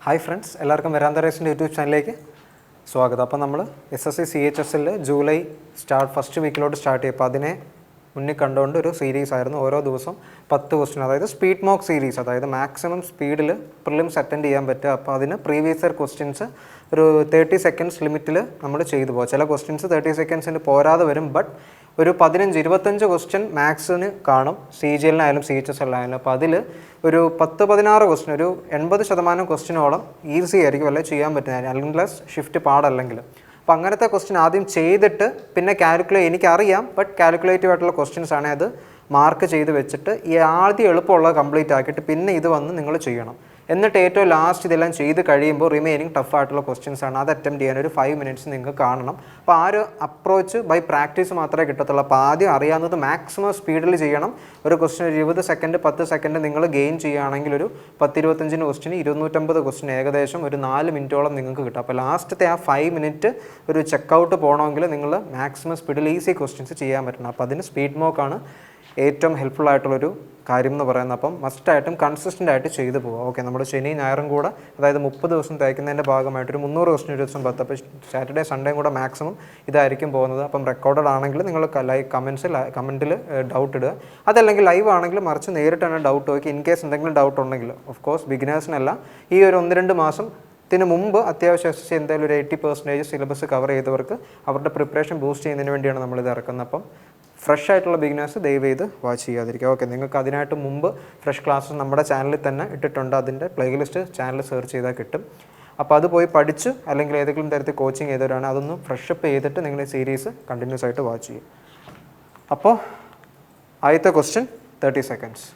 Hi friends, എല്ലാവർക്കും വരാന്ത റേസിൻ്റെ YouTube ചാനലിലേക്ക് സ്വാഗതം. അപ്പോൾ നമ്മൾ SSC CHSL ജൂലൈ ഫസ്റ്റ് വീക്കിലോട്ട് സ്റ്റാർട്ട് ചെയ്യും. അപ്പോൾ അതിനെ മുന്നിൽ കണ്ടുകൊണ്ട് ഒരു സീരീസ് ആയിരുന്നു. ഓരോ ദിവസം 10 ക്വസ്റ്റ്യൻ, അതായത് സ്പീഡ് മോക്ക് സീരീസ്, അതായത് മാക്സിമം സ്പീഡിൽ പ്രിലിംസ് അറ്റൻഡ് ചെയ്യാൻ പറ്റുക. അപ്പോൾ അതിന് പ്രീവിയസ് ഇയർ ക്വസ്റ്റ്യൻസ് ഒരു 30 സെക്കൻഡ്സ് ലിമിറ്റിൽ നമ്മൾ ചെയ്തു പോകും. ചില ക്വസ്റ്റ്യൻസ് 30 സെക്കൻഡ്സിന് പോരാതെ വരും. ബട്ട് ഒരു 15-25 ക്വസ്റ്റ്യൻ മാത്സിന് കാണും, CGL CHSL. അപ്പോൾ അതിൽ ഒരു 10-16 ക്വസ്റ്റ്യൻ, ഒരു 80% ക്വസ്റ്റ്യനോളം ഈസി ആയിരിക്കും, അല്ലെ ചെയ്യാൻ പറ്റുന്ന, അൺലെസ് ഷിഫ്റ്റ് പാടല്ലെങ്കിൽ. അപ്പോൾ അങ്ങനത്തെ ക്വസ്റ്റ്യൻ ആദ്യം ചെയ്തിട്ട് പിന്നെ എനിക്കറിയാം, ബട്ട് കാൽക്കുലേറ്റീവ് ആയിട്ടുള്ള ക്വസ്റ്റ്യൻസ് ആണ്, അത് മാർക്ക് ചെയ്ത് വെച്ചിട്ട് ഈ ആദ്യം എളുപ്പമുള്ളത് കംപ്ലീറ്റ് ആക്കിയിട്ട് പിന്നെ ഇത് വന്ന് നിങ്ങൾ ചെയ്യണം. എന്നിട്ട് ഏറ്റവും ലാസ്റ്റ് ഇതെല്ലാം ചെയ്ത് കഴിയുമ്പോൾ റിമൈനിങ് ടഫായിട്ടുള്ള ക്വസ്റ്റ്യൻസ് ആണ്, അത് അറ്റംപ്റ്റ് ചെയ്യാൻ ഒരു 5 മിനിറ്റ്സ് നിങ്ങൾക്ക് കാണണം. അപ്പോൾ ആ ഒരു അപ്രോച്ച് ബൈ പ്രാക്ടീസ് മാത്രമേ കിട്ടത്തുള്ളൂ. അപ്പോൾ ആദ്യം അറിയാവുന്നത് മാക്സിമം സ്പീഡിൽ ചെയ്യണം. ഒരു ക്വസ്റ്റ്യൻ 20 സെക്കൻഡ് 10 സെക്കൻഡ് നിങ്ങൾ ഗെയിൻ ചെയ്യുകയാണെങ്കിൽ ഒരു 10-25 ക്വസ്റ്റ്യൻ 250 ക്വസ്റ്റ്യൻ ഏകദേശം ഒരു 4 മിനിറ്റോളം നിങ്ങൾക്ക് കിട്ടും. അപ്പോൾ ലാസ്റ്റത്തെ ആ 5 മിനിറ്റ് ഒരു ചെക്കൗട്ട് പോകണമെങ്കിൽ നിങ്ങൾ മാക്സിമം സ്പീഡിൽ ഈസി ക്വസ്റ്റ്യൻസ് ചെയ്യാൻ പറ്റണം. അപ്പോൾ അതിന് സ്പീഡ് മോക്കാണ് ഏറ്റവും ഹെൽപ്ഫുൾ ആയിട്ടുള്ളൊരു കാര്യം എന്ന് പറയുന്നത്. അപ്പം മസ്റ്റായിട്ടും കൺസിസ്റ്റൻ്റ് ആയിട്ട് ചെയ്തു പോകുക. ഓക്കെ, നമ്മുടെ ശനി ഞായറും കൂടെ, അതായത് 30 ദിവസം തയ്ക്കുന്നതിൻ്റെ ഭാഗമായിട്ട് ഒരു 300 ക്വസ്റ്റ്യൻ ഒരു ദിവസം 10. അപ്പോൾ സാറ്റർഡേ സൺഡേയും കൂടെ മാക്സിമം ഇതായിരിക്കും പോകുന്നത്. അപ്പം റെക്കോർഡഡ് ആണെങ്കിൽ നിങ്ങൾ കമൻറ്റിൽ ഡൗട്ട് ഇടുക. അതല്ലെങ്കിൽ ലൈവ് ആണെങ്കിൽ മറിച്ച് നേരിട്ട് തന്നെ ഡൗട്ട് നോക്കി. ഇൻ കേസ് എന്തെങ്കിലും ഡൗട്ട് ഉണ്ടെങ്കിൽ, ഓഫ് കോഴ്സ് ബിഗിനേഴ്സിനല്ല, ഈ ഒരു 1-2 മാസത്തിന് മുമ്പ് അത്യാവശ്യം SSC എന്തായാലും ഒരു 80% സിലബസ് കവർ ചെയ്തവർക്ക് അവരുടെ പ്രിപ്പറേഷൻ ബൂസ്റ്റ് ചെയ്യുന്നതിന് വേണ്ടിയാണ് നമ്മളിത് ഇറക്കുന്നത്. അപ്പം ഫ്രഷ് ആയിട്ടുള്ള ബിഗിനേഴ്സ് ദയവ് ചെയ്ത് വാച്ച് ചെയ്യാതിരിക്കുക. ഓക്കെ, നിങ്ങൾക്ക് അതിനായിട്ട് മുമ്പ് ഫ്രഷ് ക്ലാസ്സസ് നമ്മുടെ ചാനലിൽ തന്നെ ഇട്ടിട്ടുണ്ട്. അതിൻ്റെ പ്ലേലിസ്റ്റ് ചാനൽ സെർച്ച് ചെയ്താൽ കിട്ടും. അപ്പോൾ അത് പോയി പഠിച്ച് അല്ലെങ്കിൽ ഏതെങ്കിലും തരത്തിൽ കോച്ചിങ് ചെയ്തവരാണ്, അതൊന്ന് ഫ്രഷപ്പ് ചെയ്തിട്ട് നിങ്ങൾ ഈ സീരീസ് കണ്ടിന്യൂസ് ആയിട്ട് വാച്ച് ചെയ്യും. അപ്പോൾ ആദ്യത്തെ ക്വസ്റ്റ്യൻ 30 സെക്കൻഡ്സ്.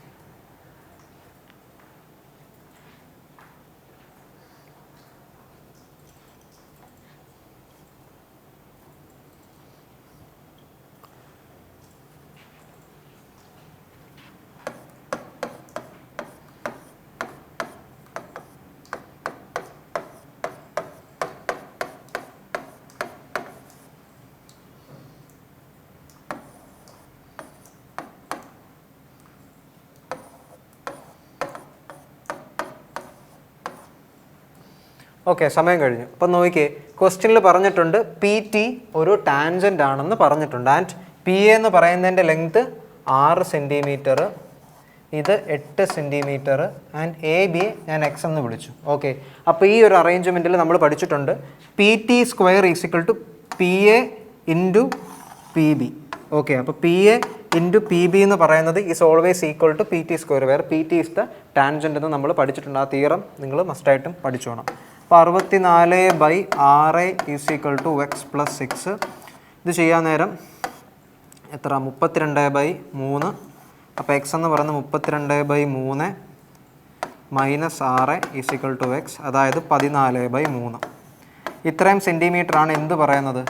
ഓക്കെ, സമയം കഴിഞ്ഞു. അപ്പം നോക്കിയേ, ക്വസ്റ്റ്യനിൽ പറഞ്ഞിട്ടുണ്ട് PT ഒരു ടാൻജൻ്റ് ആണെന്ന് പറഞ്ഞിട്ടുണ്ട്. ആൻഡ് PA എന്ന് പറയുന്നതിൻ്റെ ലെങ്ത് 6 സെൻറ്റിമീറ്റർ, ഇത് 8 സെൻറ്റിമീറ്റർ, ആൻഡ് AB ഞാൻ X എന്ന് വിളിച്ചു. ഓക്കെ, അപ്പോൾ ഈ ഒരു അറേഞ്ച്മെൻറ്റിൽ നമ്മൾ പഠിച്ചിട്ടുണ്ട് PT square equal to PA into PB. Okay, അപ്പോൾ PA ഇൻറ്റു PB എന്ന് പറയുന്നത് is always equal to PT square, വേറെ PT ഈസ് ദ ടാൻജൻ്റ് എന്ന് നമ്മൾ പഠിച്ചിട്ടുണ്ട്. ആ തിയറം നിങ്ങൾ മസ്റ്റായിട്ടും പഠിച്ചോണം. അപ്പോൾ 64/6 ഈസ് ഈക്വൽ ടു X + 6. ഇത് ചെയ്യാൻ നേരം എത്ര? 32/3. അപ്പോൾ X എന്ന് പറയുന്നത് 32/3 - 6 ഈസ് ഈക്വൽ ടു X, അതായത് 14/3. ഇത്രയും സെൻറ്റിമീറ്റർ ആണ് എന്ത് പറയുന്നത്,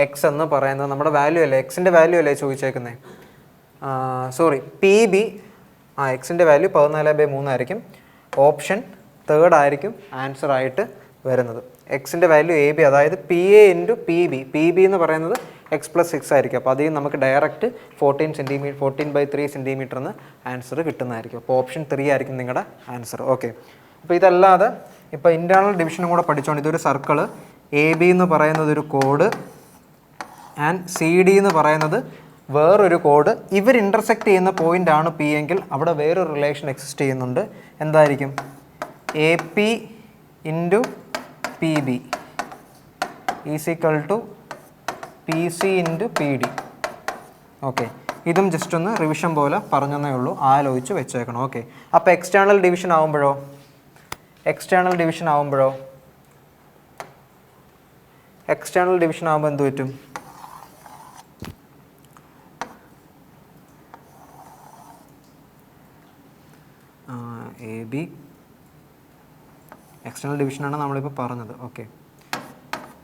X എന്ന് പറയുന്നത്. നമ്മുടെ വാല്യൂ അല്ലേ, എക്സിൻ്റെ വാല്യൂ അല്ലേ ചോദിച്ചേക്കുന്നത്. സോറി, PB എക്സിൻ്റെ വാല്യൂ 14/3 ആയിരിക്കും. ഓപ്ഷൻ തേർഡ് ആയിരിക്കും ആൻസർ ആയിട്ട് വരുന്നത്. എക്സിൻ്റെ വാല്യൂ AB, അതായത് PA ഇൻറ്റു PB എന്ന് പറയുന്നത് X + 6 ആയിരിക്കും. അപ്പോൾ അതിൽ നമുക്ക് ഡയറക്റ്റ് 14/3 സെൻറ്റിമീറ്റർ എന്ന് ആൻസർ കിട്ടുന്നതായിരിക്കും. അപ്പോൾ ഓപ്ഷൻ 3 ആയിരിക്കും നിങ്ങളുടെ ആൻസർ. ഓക്കെ, അപ്പോൾ ഇതല്ലാതെ ഇപ്പോൾ ഇൻറ്റേർണൽ ഡിവിഷനും കൂടെ പഠിച്ചോണ്ട്, ഇതൊരു സർക്കിള്, AB എന്ന് പറയുന്നത് ഒരു കോഡ്, ആൻഡ് CD എന്ന് പറയുന്നത് വേറൊരു കോഡ്. ഇവർ ഇൻ്റർസെക്റ്റ് ചെയ്യുന്ന പോയിൻ്റ് ആണ് P എങ്കിൽ അവിടെ വേറൊരു റിലേഷൻ എക്സിസ്റ്റ് ചെയ്യുന്നുണ്ട്. എന്തായിരിക്കും? AP into PB is equal to PC into PD. Okay, ഇതും ജസ്റ്റ് ഒന്ന് റിവിഷൻ പോലെ പറഞ്ഞതേ ഉള്ളൂ, ആലോചിച്ച് വെച്ചേക്കണം. ഓക്കെ, അപ്പോൾ എക്സ്റ്റേണൽ ഡിവിഷൻ ആകുമ്പോഴോ എന്ത് പറ്റും? AB എക്സ്റ്റേണൽ ഡിവിഷനാണ് നമ്മളിപ്പോൾ പറഞ്ഞത്. ഓക്കെ,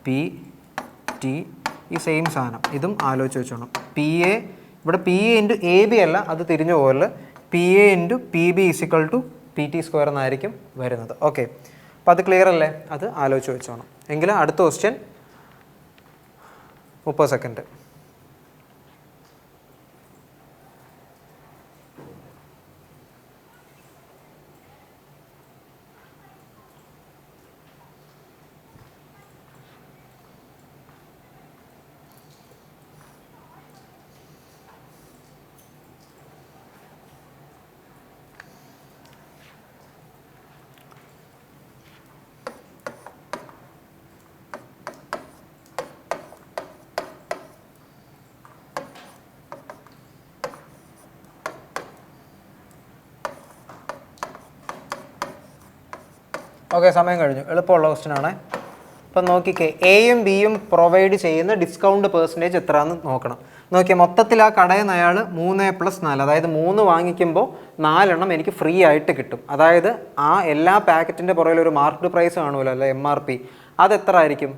PT ഈ സെയിം സാധനം, ഇതും ആലോചിച്ച് വെച്ചോണം. PA ഇവിടെ PA ഇൻറ്റു AB അല്ല, അത് തിരിഞ്ഞു പോകല്. PA into PB is equal to PT square എന്നായിരിക്കും വരുന്നത്. ഓക്കെ, അപ്പോൾ അത് ക്ലിയർ അല്ലേ? അത് ആലോചിച്ച് വെച്ചോണം. എങ്കിൽ അടുത്ത ക്വസ്റ്റ്യൻ 30 സെക്കൻഡ്. ഓക്കെ, സമയം കഴിഞ്ഞു. എളുപ്പമുള്ള ക്വസ്റ്റ്യൻ ആണ്. അപ്പം നോക്കിക്കേ, എയും ബിയും പ്രൊവൈഡ് ചെയ്യുന്ന ഡിസ്കൗണ്ട് പെർസെൻറ്റേജ് എത്രയാണെന്ന് നോക്കണം. നോക്കിയാൽ മൊത്തത്തിൽ ആ കടയിൽ നിന്ന് അയാൾ 3+4, അതായത് 3 വാങ്ങിക്കുമ്പോൾ 4 എനിക്ക് ഫ്രീ ആയിട്ട് കിട്ടും. അതായത് ആ എല്ലാ പാക്കറ്റിൻ്റെ പുറകിൽ ഒരു മാർക്ക്ഡ് പ്രൈസ് കാണുമല്ലോ, അല്ലെ MRP. അതെത്ര ആയിരിക്കും?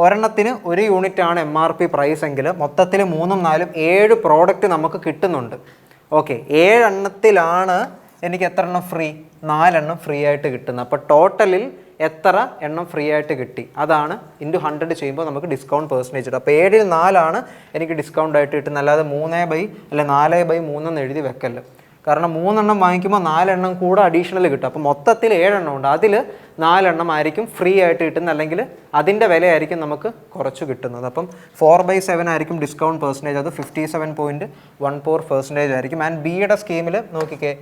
ഒരെണ്ണത്തിന് 1 യൂണിറ്റാണ് MRP പ്രൈസ് എങ്കിൽ മൊത്തത്തിൽ 3ഉം 4ഉം 7 പ്രോഡക്റ്റ് നമുക്ക് കിട്ടുന്നുണ്ട്. ഓക്കെ, 7 എണ്ണത്തിലാണ് എനിക്ക് എത്ര എണ്ണം ഫ്രീ? 4 എണ്ണം ഫ്രീ ആയിട്ട് കിട്ടുന്നത്. അപ്പോൾ ടോട്ടലിൽ എത്ര എണ്ണം ഫ്രീ ആയിട്ട് കിട്ടി? അതാണ് ഇൻറ്റു 100 ചെയ്യുമ്പോൾ നമുക്ക് ഡിസ്കൗണ്ട് പെർസെൻറ്റേജ് കിട്ടും. അപ്പോൾ 7ൽ 4 എനിക്ക് ഡിസ്കൗണ്ട് ആയിട്ട് കിട്ടുന്നത്, അല്ലാതെ 4/3 എന്ന് എഴുതി വെക്കല്ല. കാരണം 3 എണ്ണം വാങ്ങിക്കുമ്പോൾ 4 എണ്ണം കൂടെ അഡീഷണൽ കിട്ടും. അപ്പോൾ മൊത്തത്തിൽ 7 എണ്ണം ഉണ്ട്, അതിൽ 4 എണ്ണം ആയിരിക്കും ഫ്രീ ആയിട്ട് കിട്ടുന്നത്, അല്ലെങ്കിൽ അതിൻ്റെ വിലയായിരിക്കും നമുക്ക് കുറച്ച് കിട്ടുന്നത്. അപ്പം 4/7 ആയിരിക്കും ഡിസ്കൗണ്ട് പെർസെൻറ്റേജ്, അത് 57.14% ആയിരിക്കും. ആൻഡ് ബിയുടെ സ്കീമിൽ നോക്കിക്കേ,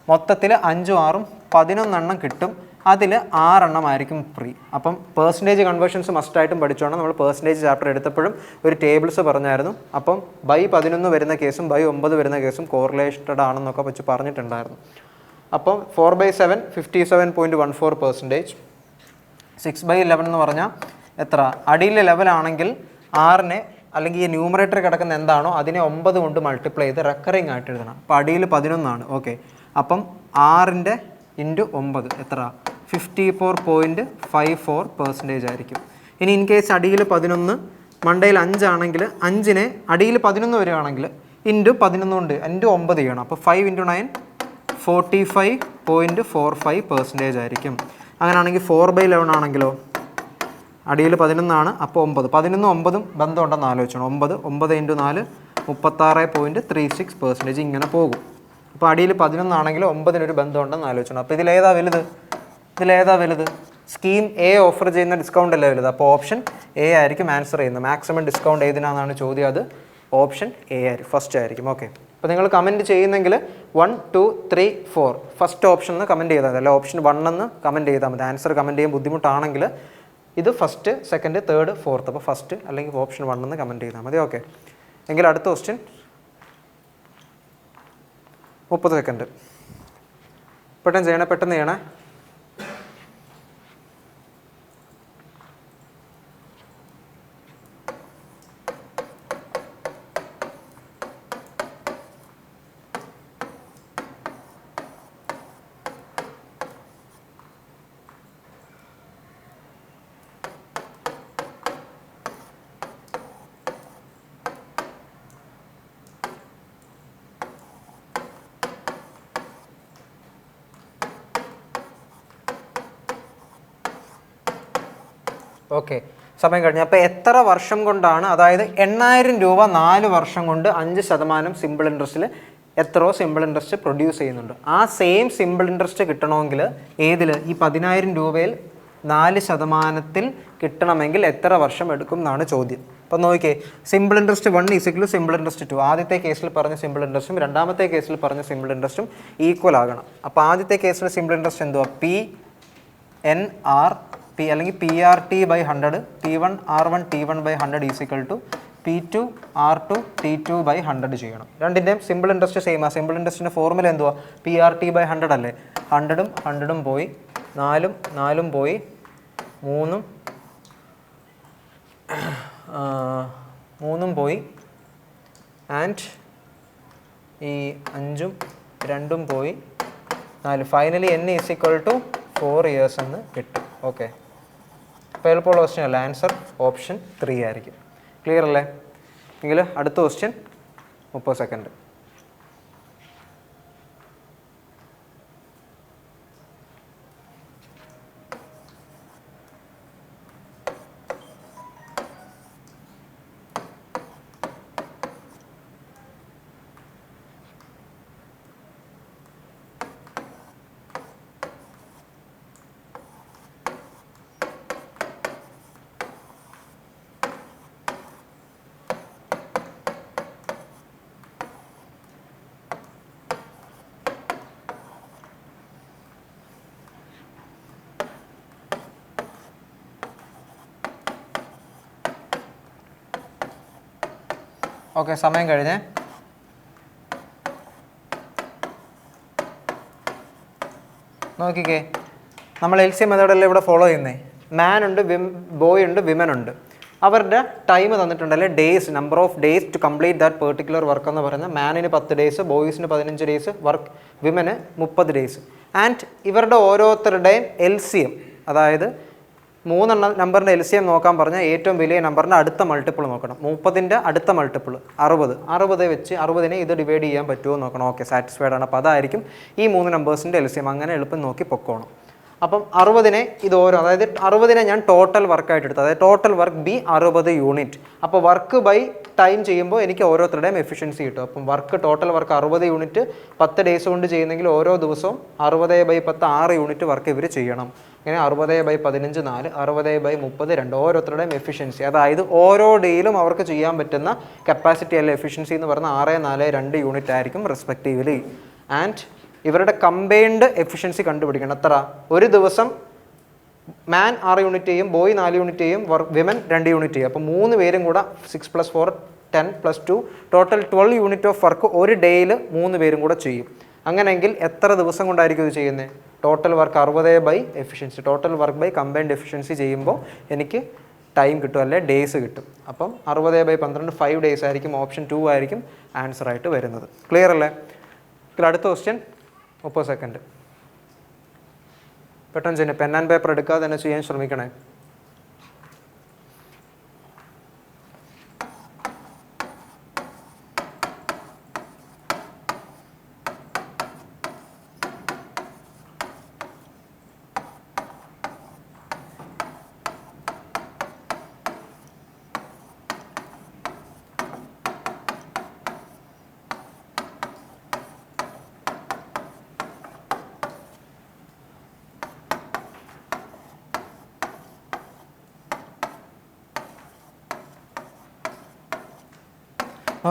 മൊത്തത്തിൽ 5ഉം 6ഉം 11 എണ്ണം കിട്ടും, അതിൽ 6 എണ്ണമായിരിക്കും ഫ്രീ. അപ്പം പെർസെൻറ്റേജ് കൺവേർഷൻസ് മസ്റ്റായിട്ടും പഠിച്ചോണം. നമ്മൾ പെർസെൻറ്റേജ് ചാപ്റ്റർ എടുത്തപ്പോഴും ഒരു ടേബിൾസ് പറഞ്ഞായിരുന്നു. അപ്പം ബൈ 11 വരുന്ന കേസും ബൈ 9 വരുന്ന കേസും കോറിലേറ്റഡ് ആണെന്നൊക്കെ വെച്ച് പറഞ്ഞിട്ടുണ്ടായിരുന്നു. അപ്പം 4/7 57.14%. 6/11 എന്ന് പറഞ്ഞാൽ എത്ര? അടിയിലെ ലെവലാണെങ്കിൽ 6നെ, അല്ലെങ്കിൽ ഈ ന്യൂമറേറ്റർ കിടക്കുന്ന എന്താണോ അതിനെ 9 കൊണ്ട് മൾട്ടിപ്ലൈ ചെയ്ത് റെക്കറിങ് ആയിട്ട് എഴുതണം. അപ്പോൾ അടിയിൽ 11 ഓക്കെ. അപ്പം 6ൻ്റെ ഇൻറ്റു 9 എത്ര? 54.54% ആയിരിക്കും. ഇനി ഇൻ കേസ് അടിയിൽ 11 മണ്ടയിൽ 5 ആണെങ്കിൽ 5നെ അടിയിൽ 11 വരികയാണെങ്കിൽ ഇൻറ്റു 11 കൊണ്ട് ഇൻറ്റു 9 ചെയ്യണം. അപ്പോൾ 5 × 9 45.45% ആയിരിക്കും. അങ്ങനെയാണെങ്കിൽ 4/11 ആണെങ്കിലോ, അടിയിൽ 11 അപ്പോൾ 9, 11ഉം 9ഉം ബന്ധമുണ്ടെന്ന് ആലോചിക്കണം. 9 × 4 36.36% ഇങ്ങനെ പോകും. അപ്പോൾ അടിയിൽ 11 ആണെങ്കിൽ 9-നൊരു ബന്ധമുണ്ടെന്ന് ആലോചിക്കണം. അപ്പോൾ ഇതിലേതാ വലുത്? സ്കീം എ ഓഫർ ചെയ്യുന്ന ഡിസ്കൗണ്ട് അല്ലേ വലുത്. അപ്പോൾ ഓപ്ഷൻ എ ആയിരിക്കും ആൻസർ ചെയ്യുന്നത്. മാക്സിമം ഡിസ്കൗണ്ട് ഏതിനാണെന്നാണ് ചോദ്യം, അത് ഓപ്ഷൻ എ ആയിരിക്കും, ഫസ്റ്റ് ആയിരിക്കും. ഓക്കെ, അപ്പോൾ നിങ്ങൾ കമൻറ്റ് ചെയ്യുന്നെങ്കിൽ 1, 2, 3, 4 ഫസ്റ്റ് ഓപ്ഷൻ എന്ന് കമൻറ്റ് ചെയ്താൽ മതി, അല്ല ഓപ്ഷൻ 1 എന്ന് കമൻറ്റ് ചെയ്താൽ മതി. ആൻസർ കമൻറ്റ് ചെയ്യാൻ ബുദ്ധിമുട്ടാണെങ്കിൽ ഇത് ഫസ്റ്റ്, സെക്കൻഡ്, തേർഡ്, ഫോർത്ത്, അപ്പോൾ ഫസ്റ്റ് അല്ലെങ്കിൽ ഓപ്ഷൻ 1 എന്ന് കമൻറ്റ് ചെയ്താൽ മതി. ഓക്കെ, എങ്കിൽ അടുത്ത ക്വസ്റ്റ്യൻ 30 സെക്കൻഡ്. പെട്ടെന്ന് ചെയ്യണേ. ഓക്കെ, സമയം കഴിഞ്ഞു. അപ്പോൾ എത്ര വർഷം കൊണ്ടാണ്, അതായത് 8000 രൂപ 4 വർഷം കൊണ്ട് 5% സിമ്പിൾ ഇൻട്രസ്റ്റിൽ എത്രയോ സിമ്പിൾ ഇൻട്രസ്റ്റ് പ്രൊഡ്യൂസ് ചെയ്യുന്നുണ്ട്. ആ സെയിം സിമ്പിൾ ഇൻട്രസ്റ്റ് കിട്ടണമെങ്കിൽ ഏതിൽ? ഈ 10000 രൂപയിൽ 4% കിട്ടണമെങ്കിൽ എത്ര വർഷം എടുക്കും എന്നാണ് ചോദ്യം. അപ്പോൾ നോക്കിയേ, സിമ്പിൾ ഇൻട്രസ്റ്റ് 1 = സിമ്പിൾ ഇൻട്രസ്റ്റ് 2. ആദ്യത്തെ കേസിൽ പറഞ്ഞ സിമ്പിൾ ഇൻട്രസ്റ്റും രണ്ടാമത്തെ കേസിൽ പറഞ്ഞ സിമ്പിൾ ഇൻട്രസ്റ്റും ഈക്വൽ ആകണം. അപ്പോൾ ആദ്യത്തെ കേസിൽ സിമ്പിൾ ഇൻട്രസ്റ്റ് എന്തുവാ? PNRP അല്ലെങ്കിൽ PRT/100, P1R1 T1/100 = P2R2 T2/100 ചെയ്യണം. രണ്ടിൻ്റെയും സിമ്പിൾ ഇൻട്രസ്റ്റ് സെയിം. ആ സിമ്പിൾ ഇൻട്രസ്റ്റിൻ്റെ ഫോർമുല എന്തുവാ? PRT/100 അല്ലേ. 100ഉം 100ഉം പോയി, 4ഉം 4ഉം പോയി, 3ഉം പോയി, ആൻഡ് ഈ 5ഉം 2ഉം പോയി, 4. ഫൈനലി N = 4 ഇയേഴ്സ് എന്ന് കിട്ടും. ഓക്കെ, അപ്പോൾ എളുപ്പമുള്ള ക്വസ്റ്റ്യൻ അല്ല. ആൻസർ ഓപ്ഷൻ 3 ആയിരിക്കും. ക്ലിയർ അല്ലേ? എങ്കിൽ അടുത്ത ക്വസ്റ്റ്യൻ 30 സെക്കൻഡ്. ഓക്കെ, സമയം കഴിഞ്ഞേ. നോക്കിക്കേ, നമ്മൾ LCM മെത്തേഡല്ലേ ഇവിടെ ഫോളോ ചെയ്യുന്നത്. മാൻ ഉണ്ട്, ബോയ് ഉണ്ട്, വിമൻ ഉണ്ട്. അവരുടെ ടൈം തന്നിട്ടുണ്ടല്ലേ, days, number of days to complete that particular work എന്ന് പറയുന്നത് മാനിന് 10 ഡേയ്സ്, ബോയ്സിന് 15 ഡേയ്സ്, വിമന് 30 ഡേയ്സ്. ആൻഡ് ഇവരുടെ ഓരോരുത്തരുടെയും LCM, അതായത് 3 നമ്പറിൻ്റെ LCM നോക്കാൻ പറഞ്ഞാൽ ഏറ്റവും വലിയ നമ്പറിൻ്റെ അടുത്ത മൾട്ടിപ്പിൾ നോക്കണം. 30ൻ്റെ അടുത്ത മൾട്ടിപ്പിൾ 60 വെച്ച് 60നെ ഇത് ഡിവൈഡ് ചെയ്യാൻ പറ്റുമോ നോക്കണം. ഓക്കെ, സാറ്റിസ്ഫൈഡ് ആണ്. അപ്പോൾ അതായിരിക്കും ഈ 3 നമ്പേഴ്സിൻ്റെ LCM. അങ്ങനെ എളുപ്പം നോക്കി പൊക്കോണം. അപ്പം 60നെ ഇത് ഓരോ, അതായത് 60നെ ഞാൻ ടോട്ടൽ വർക്കായിട്ട് എടുത്തു, അതായത് ടോട്ടൽ വർക്ക് ബി 60 യൂണിറ്റ്. അപ്പോൾ വർക്ക് ബൈ ടൈം ചെയ്യുമ്പോൾ എനിക്ക് ഓരോരുത്തരുടെയും എഫിഷ്യൻസി കിട്ടും. അപ്പം ടോട്ടൽ വർക്ക് 60 യൂണിറ്റ് 10 ഡേയ്സ് കൊണ്ട് ചെയ്യുന്നെങ്കിൽ ഓരോ ദിവസവും 60/10 6 യൂണിറ്റ് വർക്ക് ഇവർ ചെയ്യണം. ഇങ്ങനെ 60/15 4, 60/30 2, ഓരോരുത്തരുടെയും എഫിഷ്യൻസി, അതായത് ഓരോ ഡേയിലും അവർക്ക് ചെയ്യാൻ പറ്റുന്ന കപ്പാസിറ്റി അല്ല എഫിഷ്യൻസി എന്ന് പറഞ്ഞാൽ 6, 4, 2 യൂണിറ്റ് ആയിരിക്കും റെസ്പെക്റ്റീവ്ലി. ആൻഡ് ഇവരുടെ കമ്പൈൻഡ് എഫിഷ്യൻസി കണ്ടുപിടിക്കണം. എത്ര? ഒരു ദിവസം മാൻ 6 യൂണിറ്റ് ചെയ്യും, ബോയ് 4 യൂണിറ്റ് ചെയ്യും, വിമൻ 2 യൂണിറ്റ് ചെയ്യും. അപ്പോൾ 3 പേരും കൂടെ 6 + 4 10 + 2 ടോട്ടൽ 12 യൂണിറ്റ് ഓഫ് വർക്ക് ഒരു ഡേയിൽ 3 പേരും കൂടെ ചെയ്യും. അങ്ങനെയെങ്കിൽ എത്ര ദിവസം കൊണ്ടായിരിക്കും ഇത് ചെയ്യുന്നത്? ടോട്ടൽ വർക്ക് 60/എഫിഷ്യൻസി, total work by combined efficiency ചെയ്യുമ്പോൾ എനിക്ക് ടൈം കിട്ടും, അല്ലെ ഡേയ്സ് കിട്ടും. അപ്പം 60/12 5 ഡേയ്സ് ആയിരിക്കും. ഓപ്ഷൻ 2 ആയിരിക്കും ആൻസർ ആയിട്ട് വരുന്നത്. ക്ലിയർ അല്ലേ? അടുത്ത ക്വസ്റ്റ്യൻ 30 സെക്കൻഡ്. പെട്ടെന്ന് ചെയ്യുന്നത്, പെൻ ആൻഡ് പേപ്പർ എടുക്കാതെ തന്നെ ചെയ്യാൻ ശ്രമിക്കണേ.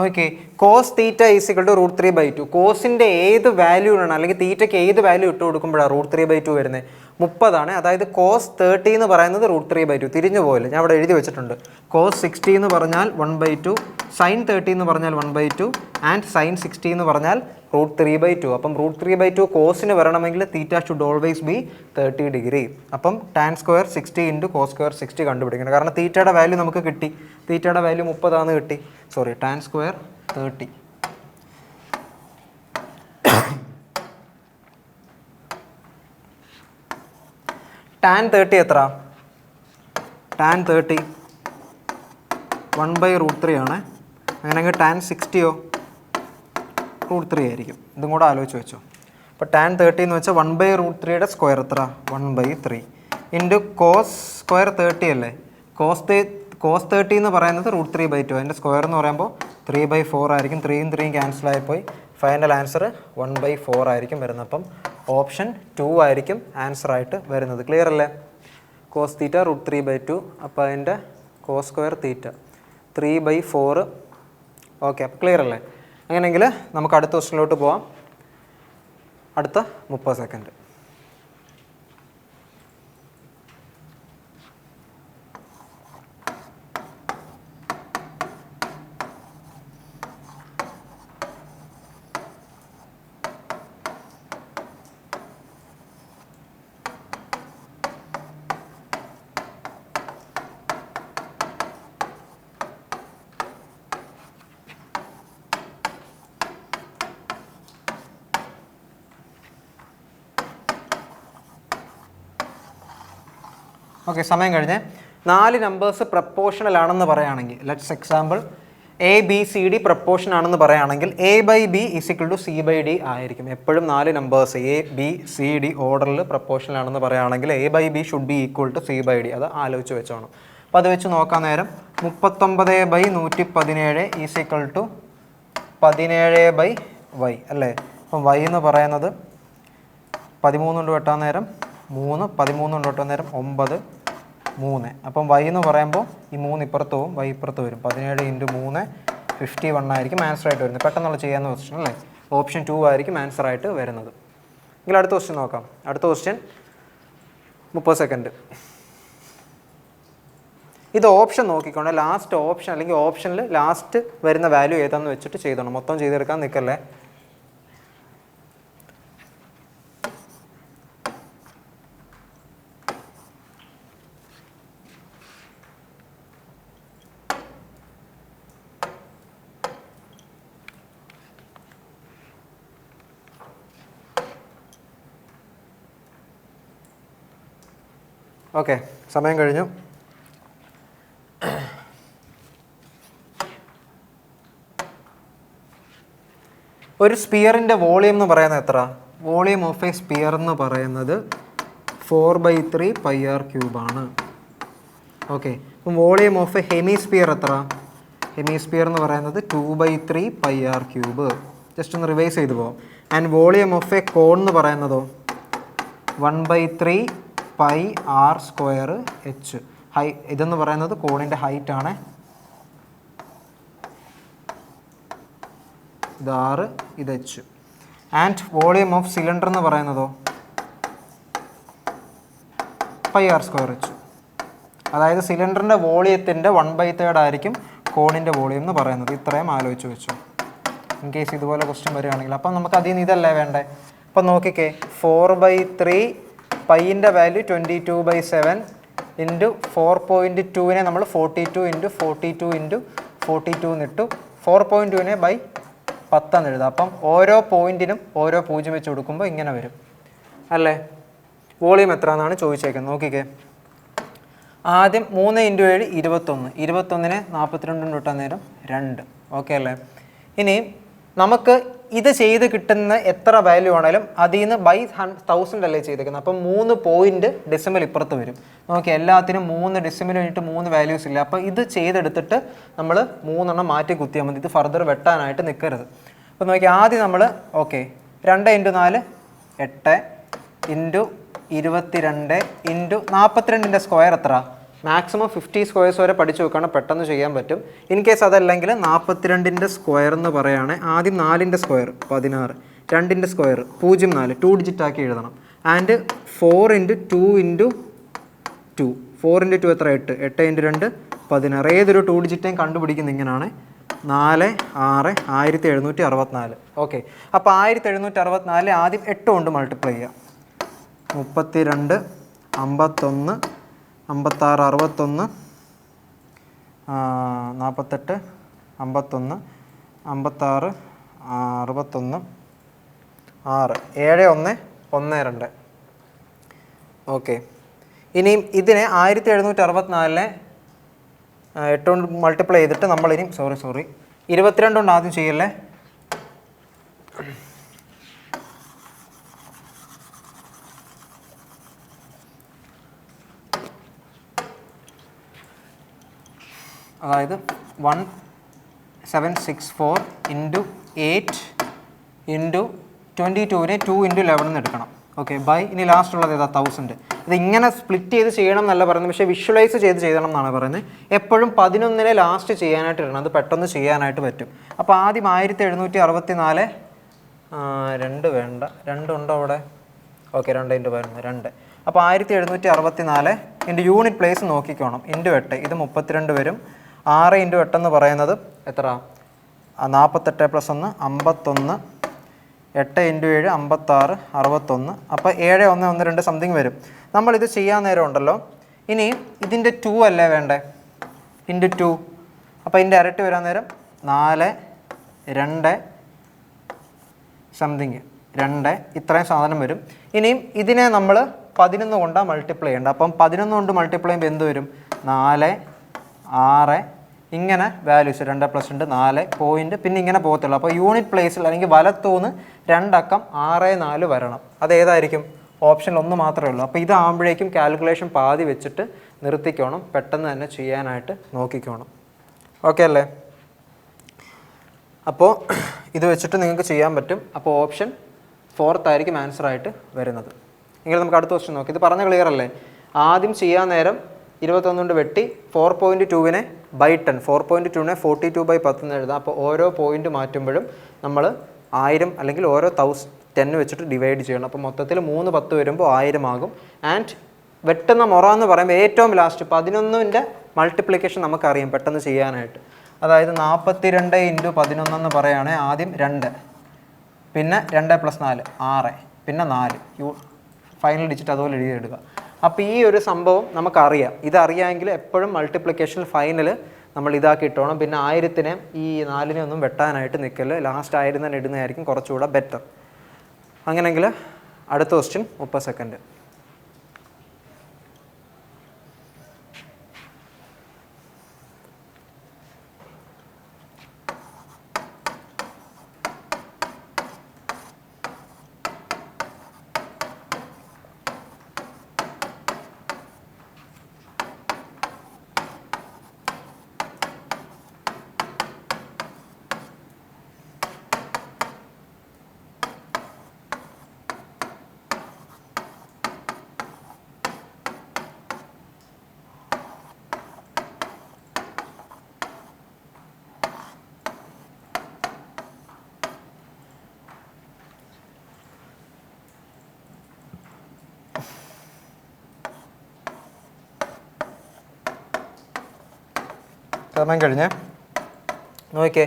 Okay, cos theta is equal to √3/2. കോസിൻ്റെ ഏത് വാല്യൂനാണ്, അല്ലെങ്കിൽ തീറ്റയ്ക്ക് ഏത് വാല്യൂ ഇട്ട് കൊടുക്കുമ്പോഴാണ് √3/2 വരുന്നത്? 30 ആണ്. അതായത് കോസ് 30 എന്ന് പറയുന്നത് √3/2. തിരിഞ്ഞു പോയില്ല, ഞാൻ അവിടെ എഴുതി വെച്ചിട്ടുണ്ട്. കോസ് 60 എന്ന് പറഞ്ഞാൽ 1/2, സൈൻ 30 എന്ന് പറഞ്ഞാൽ 1/2, ആൻഡ് സൈൻ 60 എന്ന് പറഞ്ഞാൽ √3/2. അപ്പം √3/2 കോസിന് വരണമെങ്കിൽ തീറ്റ ഷുഡ് ഓൾവേസ് ബി 30 ഡിഗ്രി. അപ്പം ടാൻ സ്ക്വയർ 60 × കോസ് സ്ക്വയർ 60 കണ്ടുപിടിക്കണം. കാരണം തീറ്റയുടെ വാല്യൂ നമുക്ക് കിട്ടി, തീറ്റയുടെ വാല്യൂ 30 ആണ് കിട്ടി. Sorry, tan square 30. ടാൻ 30 എത്ര? ടാൻ 30 1/√3 ആണ്. അങ്ങനെയെങ്കിൽ ടാൻ 60യോ √3 ആയിരിക്കും. ഇതും കൂടെ ആലോചിച്ച് വെച്ചോ. അപ്പോൾ ടാൻ 30 എന്ന് വെച്ചാൽ 1/√3യുടെ സ്ക്വയർ എത്ര? 1/3 ഇൻറ്റു കോസ് സ്ക്വയർ 30 അല്ലേ. കോസ് 30 എന്ന് പറയുന്നത് √3/2. അതിൻ്റെ സ്ക്വയർ എന്ന് പറയുമ്പോൾ 3/4 ആയിരിക്കും. 3യും 3യും ക്യാൻസൽ ആയിപ്പോയി. ഫൈനൽ ആൻസർ 1/4 ആയിരിക്കും വരുന്നത്. അപ്പം ഓപ്ഷൻ 2 ആയിരിക്കും ആൻസർ ആയിട്ട് വരുന്നത്. ക്ലിയർ അല്ലേ? Cos theta √3/2. അപ്പോൾ അതിൻ്റെ കോസ് സ്ക്വയർ തീറ്റ 3/4. ഓക്കെ, അപ്പോൾ ക്ലിയർ അല്ലേ? അങ്ങനെയെങ്കിൽ നമുക്ക് അടുത്ത ക്വസ്റ്റ്യനിലോട്ട് പോവാം. അടുത്ത 30 സെക്കൻഡ്. ഓക്കെ, സമയം കഴിഞ്ഞ് 4 നമ്പേഴ്സ് പ്രപ്പോർഷണൽ ആണെന്ന് പറയുകയാണെങ്കിൽ, ലെറ്റ്സ് എക്സാമ്പിൾ ABCD പ്രപ്പോർഷൻ ആണെന്ന് പറയുകയാണെങ്കിൽ A/B = C/D ആയിരിക്കും. എപ്പോഴും 4 നമ്പേഴ്സ് ABCD ഓർഡറിൽ പ്രപ്പോർഷണൽ ആണെന്ന് പറയുകയാണെങ്കിൽ A/B should be equal to C/D. അത് ആലോചിച്ച് വെച്ചോണം. അപ്പോൾ അത് വെച്ച് നോക്കാൻ നേരം 39/117 = 17/y അല്ലേ. അപ്പം y എന്ന് പറയുന്നത് 13 കൊണ്ട് വെട്ടാൻ നേരം 3, 13 കൊണ്ട് വെട്ടാൻ നേരം 9, 3. അപ്പം y എന്ന് പറയുമ്പോൾ ഈ 3 ഇപ്പുറത്ത് പോവും, y ഇപ്പുറത്ത് വരും. 17 × 3 51 ആയിരിക്കും ആൻസർ ആയിട്ട് വരുന്നത്. പെട്ടെന്നുള്ള ചെയ്യാവുന്ന ക്വസ്റ്റ്യൻ അല്ലേ. ഓപ്ഷൻ 2 ആയിരിക്കും ആൻസർ ആയിട്ട് വരുന്നത്. എങ്കിൽ അടുത്ത ക്വസ്റ്റ്യൻ നോക്കാം. അടുത്ത ക്വസ്റ്റ്യൻ 30 സെക്കൻഡ്. ഇത് ഓപ്ഷൻ നോക്കിക്കൊണ്ട് ലാസ്റ്റ് ഓപ്ഷൻ അല്ലെങ്കിൽ ഓപ്ഷനിൽ ലാസ്റ്റ് വരുന്ന വാല്യൂ ഏതാണെന്ന് വെച്ചിട്ട് ചെയ്തോണം. മൊത്തം ചെയ്തെടുക്കാൻ നിൽക്കല്ലേ. ഓക്കെ, സമയം കഴിഞ്ഞു. ഒരു സ്പിയറിൻ്റെ വോളിയം എന്ന് പറയുന്നത് എത്ര? വോളിയം ഓഫ് എ സ്പിയർ എന്ന് പറയുന്നത് 4/3 πr³ ആണ്. ഓക്കെ, അപ്പം വോളിയം ഓഫ് എ ഹെമിസ്പിയർ എത്ര? ഹെമിസ്പിയർ എന്ന് പറയുന്നത് 2/3 πr³. ജസ്റ്റ് ഒന്ന് റിവൈസ് ചെയ്തു പോകാം. And volume of a cone എന്ന് പറയുന്നതോ 1/3 πr²h. ഇതെന്ന് പറയുന്നത് കോണിൻ്റെ ഹൈറ്റ് ആണ്. ഇത് r, ഇത് h. And volume of cylinder എന്ന് പറയുന്നതോ πr²h. അതായത് സിലിണ്ടറിൻ്റെ വോളിയത്തിൻ്റെ 1/3 ആയിരിക്കും കോണിൻ്റെ വോളിയം എന്ന് പറയുന്നത്. ഇത്രയും ആലോചിച്ച് വെച്ചു ഇൻ കേസ് ഇതുപോലെ ക്വസ്റ്റ്യൻ വരികയാണെങ്കിൽ. അപ്പം നമുക്ക് അതിൽ നിന്ന് ഇതല്ലേ വേണ്ടേ? അപ്പം നോക്കിക്കേ, 4/3 പൈൻ്റെ വാല്യൂ 22/7 ഇൻറ്റു 4.2നെ നമ്മൾ 42 ഇൻറ്റു 42 ഇൻറ്റു 42 എന്നിട്ടു 4.2നെ ബൈ 10 എന്ന് എഴുതാം. അപ്പം ഓരോ പോയിൻറ്റിനും ഓരോ 0 വെച്ച് കൊടുക്കുമ്പോൾ ഇങ്ങനെ വരും അല്ലേ? വോളിയം എത്ര എന്നാണ് ചോദിച്ചേക്കുന്നത്. നോക്കിക്കേ, ആദ്യം 3 × 7 21. 21നെ 42 കിട്ടാൻ നേരം 2. ഓക്കെ അല്ലേ? ഇനി നമുക്ക് ഇത് ചെയ്ത് കിട്ടുന്ന എത്ര വാല്യൂ ആണെങ്കിലും അതിൽ നിന്ന് ബൈ 1000 അല്ലേ ചെയ്തേക്കുന്നത്. അപ്പം 3 പോയിൻറ്റ് ഡെസിമൽ ഇപ്പുറത്ത് വരും. നോക്കി, എല്ലാത്തിനും 3 ഡെസിമൽ കഴിഞ്ഞിട്ട് 3 വാല്യൂസ് ഇല്ല. അപ്പോൾ ഇത് ചെയ്തെടുത്തിട്ട് നമ്മൾ 3 എണ്ണം മാറ്റി കുത്തിയാൽ മതി. ഇത് ഫർദർ വെട്ടാനായിട്ട് നിൽക്കരുത്. അപ്പോൾ നോക്കി, ആദ്യം നമ്മൾ ഓക്കെ 2 × 4 8 ഇൻറ്റു 22 ഇൻറ്റു 42ൻ്റെ സ്ക്വയർ എത്ര? മാക്സിമം 50 സ്ക്വയേഴ്സ് വരെ പഠിച്ചു വെക്കണം, പെട്ടെന്ന് ചെയ്യാൻ പറ്റും. ഇൻ കേസ് അതല്ലെങ്കിൽ 42ൻ്റെ സ്ക്വയർ എന്ന് പറയുകയാണെങ്കിൽ ആദ്യം 4ൻ്റെ സ്ക്വയർ 16, 2ൻ്റെ സ്ക്വയർ 0.4 2 ഡിജിറ്റ് ആക്കി എഴുതണം. ആൻഡ് 4 × 2 × 2 4 × 2 എത്ര? 8 8 × 2 16. ഏതൊരു 2 ഡിജിറ്റേയും കണ്ടുപിടിക്കുന്നത് ഇങ്ങനെയാണ്. 4 6 1764. ഓക്കെ, അപ്പോൾ 1764 ആദ്യം 8 കൊണ്ട് മൾട്ടിപ്ലൈ ചെയ്യാം. 32 51 56 61 48 51 56 61 6 7 1 1 2. ഓക്കെ, ഇനിയും ഇതിനെ 1764 8 കൊണ്ട് മൾട്ടിപ്ലൈ ചെയ്തിട്ട് നമ്മളിനി സോറി 22 കൊണ്ട് ആദ്യം ചെയ്യല്ലേ. അതായത് 1764 ഇൻറ്റു 8 ഇൻറ്റു 22നെ 2 × 11 എന്ന് എടുക്കണം. ഓക്കെ, ബൈ ഇനി ലാസ്റ്റ് ഉള്ളത് ഏതാ? 1000. ഇത് ഇങ്ങനെ സ്പ്ലിറ്റ് ചെയ്ത് ചെയ്യണം എന്നല്ല പറയുന്നത്, പക്ഷേ വിഷ്വലൈസ് ചെയ്ത് ചെയ്യണം എന്നാണ് പറയുന്നത്. എപ്പോഴും 11നെ ലാസ്റ്റ് ചെയ്യാനായിട്ട് ഇടണം, അത് പെട്ടെന്ന് ചെയ്യാനായിട്ട് പറ്റും. അപ്പോൾ ആദ്യം 1764 2 വേണ്ട, 2 ഉണ്ടോ അവിടെ? ഓക്കെ, 2 × 11 2. അപ്പോൾ 1764 ഇൻറ്റു യൂണിറ്റ് പ്ലേസ് നോക്കിക്കോണം. ഇൻറ്റു 8 ഇത് 32 വരും. 6 × 8 എന്ന് പറയുന്നത് എത്ര? 48 + 1 51. 8 × 7 56 61. അപ്പോൾ 7 1 1 2 സംതിങ് വരും. നമ്മളിത് ചെയ്യാൻ നേരം ഉണ്ടല്ലോ. ഇനി ഇതിൻ്റെ 2 അല്ലേ വേണ്ടേ? ഇൻറ്റു 2. അപ്പോൾ ഇതിൻ്റെ ഇരട്ടി വരാൻ നേരം 4 2 സംതിങ് 2 ഇത്രയും സാധനം വരും. ഇനിയും ഇതിനെ നമ്മൾ 11 കൊണ്ടാണ് മൾട്ടിപ്ലൈ ചെയ്യേണ്ടത്. അപ്പം 11 കൊണ്ട് മൾട്ടിപ്ലൈ ചെയ്യുമ്പോൾ എന്ത് വരും? 4 6 ഇങ്ങനെ വാല്യൂസ് 2 + 2 4 പോയിൻറ്റ് പിന്നെ ഇങ്ങനെ പോകത്തുള്ളൂ. അപ്പോൾ യൂണിറ്റ് പ്ലേസിൽ അല്ലെങ്കിൽ വലത്തൂന്ന് 2 അക്കം 6 4 വരണം. അതേതായിരിക്കും? ഓപ്ഷൻ 1 മാത്രമേ ഉള്ളൂ. അപ്പോൾ ഇതാകുമ്പോഴേക്കും കാൽക്കുലേഷൻ പാതി വെച്ചിട്ട് നിർത്തിക്കോണം, പെട്ടെന്ന് തന്നെ ചെയ്യാനായിട്ട് നോക്കിക്കോണം. ഓക്കെ അല്ലേ? അപ്പോൾ ഇത് വെച്ചിട്ട് നിങ്ങൾക്ക് ചെയ്യാൻ പറ്റും. അപ്പോൾ ഓപ്ഷൻ 4 ആയിരിക്കും ആൻസറായിട്ട് വരുന്നത്. എങ്കിൽ നമുക്ക് അടുത്ത ക്വസ്റ്റ്യൻ നോക്കി. ഇത് പറഞ്ഞ ക്ലിയർ അല്ലേ? ആദ്യം ചെയ്യാൻ നേരം 21 കൊണ്ട് വെട്ടി 4.2നെ ബൈ 10 4.2നെ 42/10 എന്ന് എഴുതാം. അപ്പോൾ ഓരോ പോയിന്റ് മാറ്റുമ്പോഴും നമ്മൾ 1000 അല്ലെങ്കിൽ ഓരോ 1000 വെച്ചിട്ട് ഡിവൈഡ് ചെയ്യണം. അപ്പോൾ മൊത്തത്തിൽ 3 10 വരുമ്പോൾ 1000 ആകും. ആൻഡ് വെട്ടുന്ന മുറ എന്ന് പറയുമ്പോൾ ഏറ്റവും ലാസ്റ്റ് 11ൻ്റെ മൾട്ടിപ്ലിക്കേഷൻ നമുക്കറിയാം പെട്ടെന്ന് ചെയ്യാനായിട്ട്. അതായത് 42 × 11 എന്ന് പറയുകയാണെങ്കിൽ ആദ്യം 2, പിന്നെ 2 + 4 6, പിന്നെ 4 ഫൈനൽ ഡിജിറ്റ് അതുപോലെ എഴുതിയെടുക്കുക. അപ്പോൾ ഈ ഒരു സംഭവം നമുക്കറിയാം. ഇതറിയാമെങ്കിൽ എപ്പോഴും മൾട്ടിപ്ലിക്കേഷൻ ഫൈനൽ നമ്മൾ ഇതാക്കി ഇട്ടോണം. പിന്നെ 1000നെ ഈ 4നെ ഒന്നും വെട്ടാനായിട്ട് നിൽക്കല്. ലാസ്റ്റ് 1000 തന്നെ ഇടുന്നതായിരിക്കും കുറച്ചുകൂടെ ബെറ്റർ. അങ്ങനെയെങ്കിൽ അടുത്ത ക്വസ്റ്റ്യൻ 30 സെക്കൻഡ്. സമയം കഴിഞ്ഞേ. നോക്കിയേ,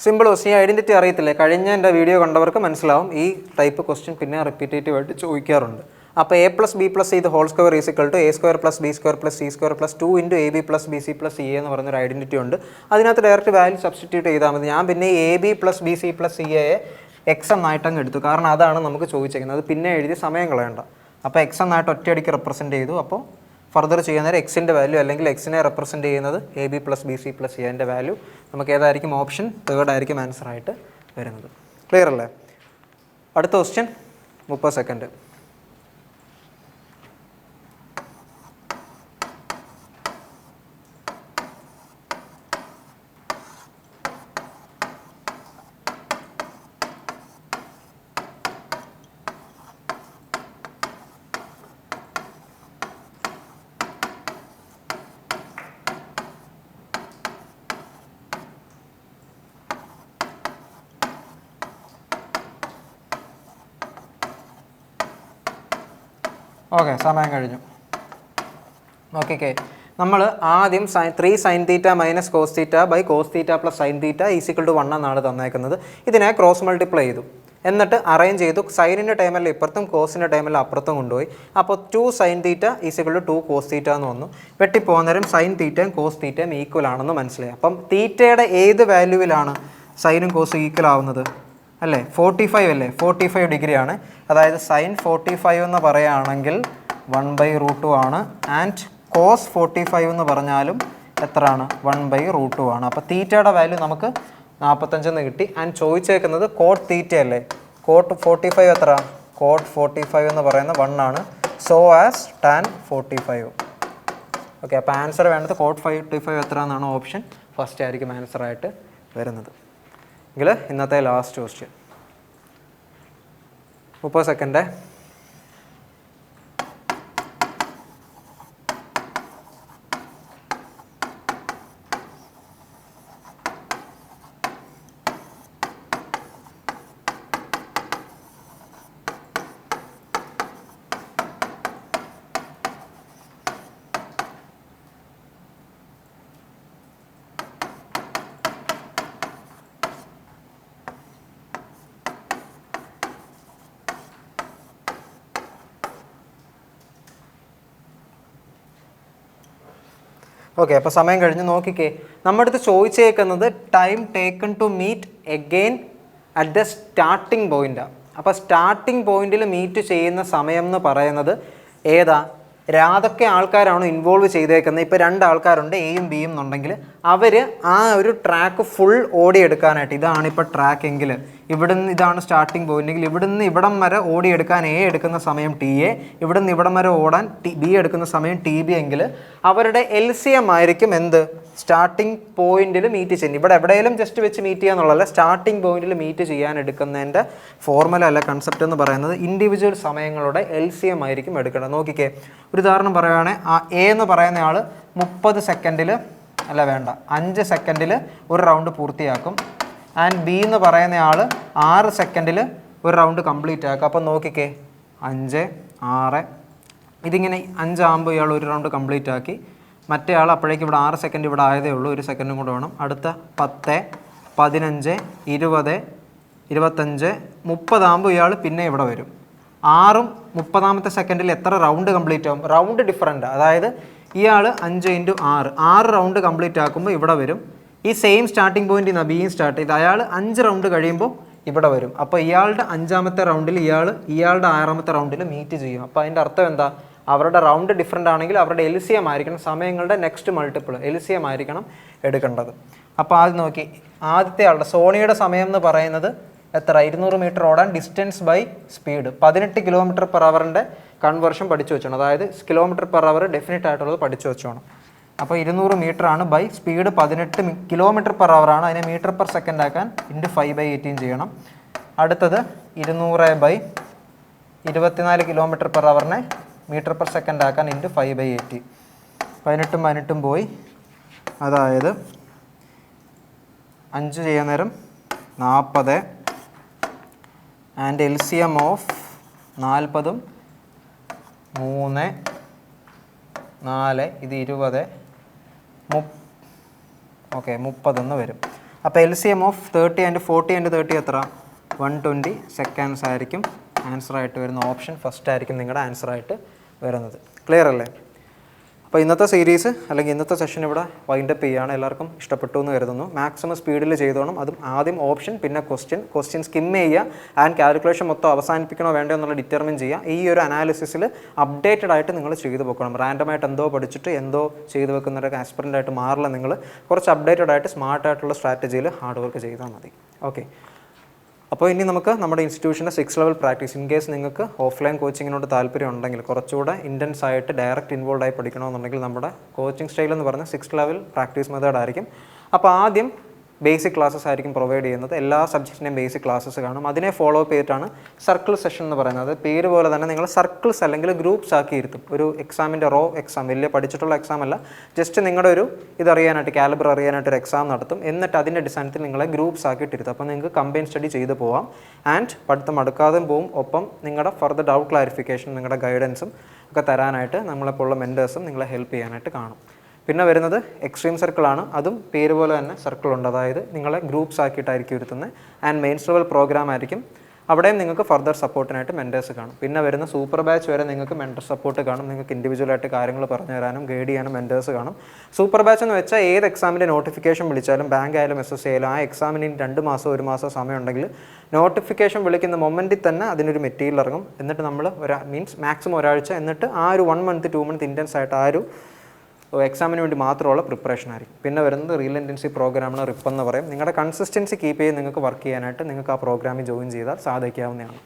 സിമ്പിൾ ക്വസ്റ്റ്യൻ. ഈ ഐഡൻറ്റിറ്റി അറിയത്തില്ലേ? കഴിഞ്ഞ എൻ്റെ വീഡിയോ കണ്ടവർക്ക് മനസ്സിലാവും. ഈ ടൈപ്പ് ക്വസ്റ്റ്യൻ പിന്നെ റിപ്പീറ്റേറ്റീവായിട്ട് ചോദിക്കാറുണ്ട്. അപ്പോൾ A plus B plus C the whole square is equal to A square plus B square plus C square plus 2 into A B plus B C plus C A എന്ന് പറഞ്ഞൊരു identity ഉണ്ട്. അതിനകത്ത് direct value substitute ചെയ്താൽ മതി. ഞാൻ പിന്നെ A B plus B C plus C A X എന്നായിട്ടങ്ങ് എടുത്തു. കാരണം അതാണ് നമുക്ക് ചോദിച്ചേക്കുന്നത്. അത് പിന്നെ എഴുതി സമയം കളയണ്ട. അപ്പോൾ എക്സ് എന്നായിട്ട് ഒറ്റയടിക്ക് റെപ്രസെൻറ്റ് ചെയ്തു. അപ്പോൾ ഫർദർ ചെയ്യുന്ന എക്സിൻ്റെ വാല്യൂ അല്ലെങ്കിൽ എക്സിനെ റെപ്രസെൻറ്റ് ചെയ്യുന്നത് A B plus B C plus എൻ്റെ വാല്യൂ. നമുക്ക് ഏതായിരിക്കും ഓപ്ഷൻ? തേർഡ് ആയിരിക്കും ആൻസർ ആയിട്ട് വരുന്നത്. ക്ലിയർ അല്ലേ? അടുത്ത ക്വസ്റ്റ്യൻ 30 സെക്കൻഡ്. ഓക്കെ, സമയം കഴിഞ്ഞു. ഓക്കെ, നമ്മൾ ആദ്യം 3 sine theta minus cos theta by cos theta plus sine theta is equal to 1 എന്നാണ് തന്നേക്കുന്നത്. ഇതിനെ ക്രോസ് മൾട്ടിപ്ലൈ ചെയ്തു. എന്നിട്ട് അറേഞ്ച് ചെയ്തു. സൈനിൻ്റെ ടൈമിൽ ഇപ്പുറത്തും കോസിൻ്റെ ടൈമിൽ അപ്പുറത്തും കൊണ്ടുപോയി. അപ്പോൾ 2 sine theta is equal to 2 cos theta എന്ന് വന്നു. വെട്ടിപ്പോകുന്നേരം സൈൻ തീറ്റയും കോസ് തീറ്റയും ഈക്വൽ ആണെന്ന് മനസ്സിലായി. അപ്പം തീറ്റയുടെ ഏത് വാല്യൂവിലാണ് സൈനും കോസും ഈക്വൽ ആവുന്നത്? അല്ലേ, 45 അല്ലേ? 45 ഡിഗ്രിയാണ്. അതായത് സൈൻ 45 എന്ന് പറയുകയാണെങ്കിൽ 1/√2 ആണ്. ആൻഡ് കോസ് 45 എന്ന് പറഞ്ഞാലും എത്രയാണ്? 1/√2 ആണ്. അപ്പോൾ തീറ്റയുടെ വാല്യൂ നമുക്ക് 45 എന്ന് കിട്ടി. ആൻഡ് ചോദിച്ചേക്കുന്നത് കോട്ട് തീറ്റ അല്ലേ? കോട്ട് 45 എത്ര? കോട്ട് 45 എന്ന് പറയുന്നത് 1 ആണ്. So as tan 45. ഓക്കെ, അപ്പോൾ ആൻസർ വേണ്ടത് കോട്ട് 45 എത്ര എന്നാണ് ഓപ്ഷൻ ഫസ്റ്റ് ആയിരിക്കും ആൻസറായിട്ട് വരുന്നത്. എങ്കിൽ ഇന്നത്തെ ലാസ്റ്റ് ക്വസ്റ്റ്യൻ 30 സെക്കൻഡ്. ഓക്കെ, അപ്പോൾ സമയം കഴിഞ്ഞ്. നോക്കിക്കേ, നമ്മുടെ അടുത്ത് ചോദിച്ചേക്കുന്നത് time taken to meet again at the starting പോയിൻ്റാണ്. അപ്പോൾ സ്റ്റാർട്ടിംഗ് പോയിന്റിൽ മീറ്റ് ചെയ്യുന്ന സമയം എന്ന് പറയുന്നത് ഏതാ? ഏതൊക്കെ ആൾക്കാരാണോ ഇൻവോൾവ് ചെയ്തേക്കുന്നത്? ഇപ്പോൾ 2 ആൾക്കാരുണ്ട്, എയും ബിയും എന്നുണ്ടെങ്കിൽ അവർ ആ ഒരു ട്രാക്ക് ഫുൾ ഓടിയെടുക്കാനായിട്ട്, ഇതാണ് ഇപ്പോൾ ട്രാക്ക് എങ്കിൽ ഇവിടുന്ന് ഇതാണ് സ്റ്റാർട്ടിംഗ് പോയിൻ്റെങ്കിൽ ഇവിടുന്ന് ഇവിടം വരെ ഓടിയെടുക്കാൻ എ എടുക്കുന്ന സമയം ടി എ, ഇവിടുന്ന് ഇവിടം വരെ ഓടാൻ ബി എടുക്കുന്ന സമയം ടി ബി എങ്കിൽ അവരുടെ LCM ആയിരിക്കും എന്ത്? സ്റ്റാർട്ടിംഗ് പോയിന്റിൽ മീറ്റ് ചെയ്യുന്നത്. ഇവിടെ എവിടെയെങ്കിലും ജസ്റ്റ് വെച്ച് മീറ്റ് ചെയ്യുക എന്നുള്ളതല്ല, സ്റ്റാർട്ടിംഗ് പോയിന്റിൽ മീറ്റ് ചെയ്യാൻ എടുക്കുന്നതിൻ്റെ ഫോർമുല അല്ല കൺസെപ്റ്റ് എന്ന് പറയുന്നത് ഇൻഡിവിജ്വൽ സമയങ്ങളുടെ LCM ആയിരിക്കും എടുക്കേണ്ടത്. നോക്കിക്കേ, ഒരു ഉദാഹരണം പറയുകയാണെങ്കിൽ ആ എ എന്ന് പറയുന്ന ആൾ 30 സെക്കൻഡിൽ അല്ല വേണ്ട 5 സെക്കൻഡിൽ ഒരു റൗണ്ട് പൂർത്തിയാക്കും. ആൻഡ് ബി എന്ന് പറയുന്ന ആൾ 6 സെക്കൻഡിൽ ഒരു റൗണ്ട് കംപ്ലീറ്റ് ആക്കും. അപ്പം നോക്കിക്കേ, 5, 6 ഇതിങ്ങനെ 5 ആകുമ്പോൾ ഇയാൾ ഒരു റൗണ്ട് കംപ്ലീറ്റ് ആക്കി. മറ്റേ ആൾ അപ്പോഴേക്കും ഇവിടെ 6 സെക്കൻഡ് ഇവിടെ ആയതേ ഉള്ളൂ, 1 സെക്കൻഡും കൂടെ വേണം. അടുത്ത 10, 15, 20, 25, 30 ആകുമ്പോൾ ഇയാൾ പിന്നെ ഇവിടെ വരും. 6ഉം 30ാമത്തെ സെക്കൻഡിൽ എത്ര റൗണ്ട് കംപ്ലീറ്റ് ആകും? Round different. അതായത് ഇയാൾ 5 × 6 റൗണ്ട് കംപ്ലീറ്റ് ആക്കുമ്പോൾ ഇവിടെ വരും. ഈ സെയിം സ്റ്റാർട്ടിംഗ് പോയിന്റിൽ നിന്നാണ് ബിയും സ്റ്റാർട്ട് ചെയ്ത് അയാൾ 5 റൗണ്ട് കഴിയുമ്പോൾ ഇവിടെ വരും. അപ്പോൾ ഇയാളുടെ 5ാമത്തെ റൗണ്ടിൽ ഇയാളുടെ 6ാമത്തെ റൗണ്ടിൽ മീറ്റ് ചെയ്യും. അപ്പോൾ അതിൻ്റെ അർത്ഥം എന്താ? അവരുടെ റൗണ്ട് ഡിഫറൻ്റ് ആണെങ്കിൽ അവരുടെ LCM ആയിരിക്കണം സമയങ്ങളുടെ നെക്സ്റ്റ് മൾട്ടിപ്പിൾ LCM ആയിരിക്കണം എടുക്കേണ്ടത്. അപ്പോൾ ആദ്യം നോക്കി, ആദ്യത്തെ ആളുടെ സോണിയുടെ സമയം എന്ന് പറയുന്നത് എത്ര? 200 മീറ്റർ ഓടാൻ distance by speed 18 km/h conversion പഠിച്ചു വെച്ചോണം. അതായത് km/h ഡെഫിനറ്റ് ആയിട്ടുള്ളത് പഠിച്ചു വെച്ചോണം. അപ്പോൾ 200 മീറ്റർ ആണ് ബൈ സ്പീഡ് 18 km/h ആണ്. അതിനെ മീറ്റർ പെർ സെക്കൻഡ് ആക്കാൻ × 5/18 ചെയ്യണം. അടുത്തത് 200/24 km/h മീറ്റർ പെർ സെക്കൻഡ് ആക്കാൻ × 5/18. 18ഉം 18ഉം പോയി. അതായത് 5 ചെയ്യാൻ നേരം 40 ആൻഡ് LCM ഓഫ് 40ഉം 3, 4 ഇത് 20, ഓക്കെ 30 വരും. അപ്പോൾ LCM ഓഫ് 30 ആൻഡ് 40 ആൻഡ് 30 എത്ര? 120 സെക്കൻഡ്സ് ആയിരിക്കും ആൻസറായിട്ട് വരുന്ന ഓപ്ഷൻ ഫസ്റ്റ് ആയിരിക്കും നിങ്ങളുടെ ആൻസറായിട്ട് വരുന്നത്. ക്ലിയർ അല്ലേ? അപ്പോൾ ഇന്നത്തെ സീരീസ് അല്ലെങ്കിൽ ഇന്നത്തെ സെഷൻ ഇവിടെ വൈൻഡപ്പ് ചെയ്യുകയാണ്. എല്ലാവർക്കും ഇഷ്ടപ്പെട്ടു എന്ന് കരുതുന്നു. മാക്സിമം സ്പീഡിൽ ചെയ്തോണം. അതും ആദ്യം ഓപ്ഷൻ പിന്നെ ക്വസ്റ്റ്യൻ സ്കിം ചെയ്യുക. ആൻഡ് കാൽക്കുലേഷൻ മൊത്തം അവസാനിപ്പിക്കണോ വേണ്ടോ എന്നുള്ള ഡിറ്റർമിൻ ചെയ്യുക. ഈ ഒരു അനാലിസിസിൽ അപ്ഡേറ്റഡ് ആയിട്ട് നിങ്ങൾ ചെയ്തു വെക്കണം. റാൻഡമായിട്ട് എന്തോ പഠിച്ചിട്ട് എന്തോ ചെയ്തു വെക്കുന്നവരൊക്കെ ആസ്പിറൻ്റ് ആയിട്ട് മാറില്ല. നിങ്ങൾ കുറച്ച് അപ്ഡേറ്റഡ് ആയിട്ട് സ്മാർട്ടായിട്ടുള്ള സ്ട്രാറ്റജിയിൽ ഹാർഡ് വർക്ക് ചെയ്താൽ മതി. ഓക്കെ, അപ്പോൾ ഇനി നമുക്ക് നമ്മുടെ ഇൻസ്റ്റിറ്റ്യൂഷൻ്റെ 6 ലെവൽ പ്രാക്ടീസ്, ഇൻ കേസ് നിങ്ങൾക്ക് ഓഫ്ലൈൻ കോച്ചിങ്ങിനോട് താല്പര്യം ഉണ്ടെങ്കിൽ, കുറച്ചുകൂടെ ഇൻറ്റൻസ് ആയിട്ട് ഡയറക്റ്റ് ഇൻവോൾവ് ആയി പഠിക്കണമെന്നുണ്ടെങ്കിൽ നമ്മുടെ കോച്ചിങ് സ്റ്റൈൽ എന്ന് പറഞ്ഞാൽ 6 ലെവൽ പ്രാക്ടീസ് മെത്തേഡ് ആയിരിക്കും. അപ്പോൾ ആദ്യം ബേസിക് ക്ലാസ്സസ് ആയിരിക്കും പ്രൊവൈഡ് ചെയ്യുന്നത്. എല്ലാ സബ്ജക്റ്റിൻ്റെയും ബേസിക് ക്ലാസ്സസ് കാണും. അതിനെ ഫോളോ അപ്പ് ചെയ്തിട്ടാണ് സർക്കിൾ സെഷൻ എന്ന് പറയുന്നത്. പേര് പോലെ തന്നെ നിങ്ങൾ സർക്കിൾസ് അല്ലെങ്കിൽ ഗ്രൂപ്പ്സ് ആക്കി ഇരുത്തും. ഒരു എക്സാമിൻ്റെ റോ എക്സാം, വലിയ പഠിച്ചിട്ടുള്ള എക്സാം അല്ല, ജസ്റ്റ് നിങ്ങളുടെ ഒരു ഇതറിയാനായിട്ട്, കാലിബർ അറിയാനായിട്ട് ഒരു എക്സാം നടത്തും. എന്നിട്ട് അതിൻ്റെ അടിസ്ഥാനത്തിൽ നിങ്ങളെ ഗ്രൂപ്പ്സ് ആക്കിയിട്ട് ഇരുത്തും. അപ്പോൾ നിങ്ങൾക്ക് കമ്പൈൻ സ്റ്റഡി ചെയ്ത് പോവാം. ആൻഡ് പഠിത്തം അടുക്കാതെയും പോവും. ഒപ്പം നിങ്ങളുടെ ഫർദർ ഡൗട്ട് ക്ലാരിഫിക്കേഷൻ, നിങ്ങളുടെ ഗൈഡൻസും ഒക്കെ തരാനായിട്ട് നമ്മളെപ്പോലുള്ള മെൻറ്റേഴ്സും നിങ്ങളെ ഹെൽപ്പ് ചെയ്യാനായിട്ട് കാണും. പിന്നെ വരുന്നത് എക്സ്ട്രീം സർക്കിളാണ്. അതും പേര് പോലെ തന്നെ സർക്കിളുണ്ട്. അതായത് നിങ്ങളെ ഗ്രൂപ്പ്സ് ആക്കിയിട്ടായിരിക്കും ഇരുത്തുന്നത്. ആൻഡ് മെയിൻസ് ലെവൽ പ്രോഗ്രാം ആയിരിക്കും. അവിടെയും നിങ്ങൾക്ക് ഫർദർ സപ്പോർട്ടിനായിട്ട് മെൻറ്റേഴ്സ് കാണും. പിന്നെ വരുന്ന സൂപ്പർ ബാച്ച് വരെ നിങ്ങൾക്ക് മെൻറ്റർ സപ്പോർട്ട് കാണും. നിങ്ങൾക്ക് ഇൻഡിവിജ്വലായിട്ട് കാര്യങ്ങൾ പറഞ്ഞു തരാനും ഗൈഡ് ചെയ്യാനും മെൻറ്റേഴ്സ് കാണും. സൂപ്പർ ബാച്ച് എന്ന് വെച്ചാൽ ഏത് എക്സാമിൻ്റെ നോട്ടിഫിക്കേഷൻ വിളിച്ചാലും, ബാങ്ക് ആയാലും SSC ആയാലും, ആ എക്സാമിന് 2 മാസം 1 മാസം സമയമുണ്ടെങ്കിൽ നോട്ടിഫിക്കേഷൻ വിളിക്കുന്ന മൊമെൻറ്റിൽ തന്നെ അതിനൊരു മെറ്റീരിയൽ ഇറങ്ങും. എന്നിട്ട് നമ്മൾ മാക്സിമം ഒരാഴ്ച, എന്നിട്ട് ആ ഒരു 1 മന്ത് 2 മന്ത് ഇൻറ്റൻസ് ആയിട്ട് ആ ഒരു എക്സാമിന് വേണ്ടി മാത്രമുള്ള പ്രിപ്പറേഷൻ ആയിരിക്കും. പിന്നെ വരുന്നത് റിയൽ ഇൻറ്റൻസീവ് പ്രോഗ്രാമാണ്, റിപ്പ് എന്ന് പറയും. നിങ്ങളുടെ കൺസിസ്റ്റൻസി കീപ്പ് ചെയ്ത് നിങ്ങൾക്ക് വർക്ക് ചെയ്യാനായിട്ട് നിങ്ങൾക്ക് ആ പ്രോഗ്രാമിൽ ജോയിൻ ചെയ്താൽ സാധിക്കാവുന്നതാണ്.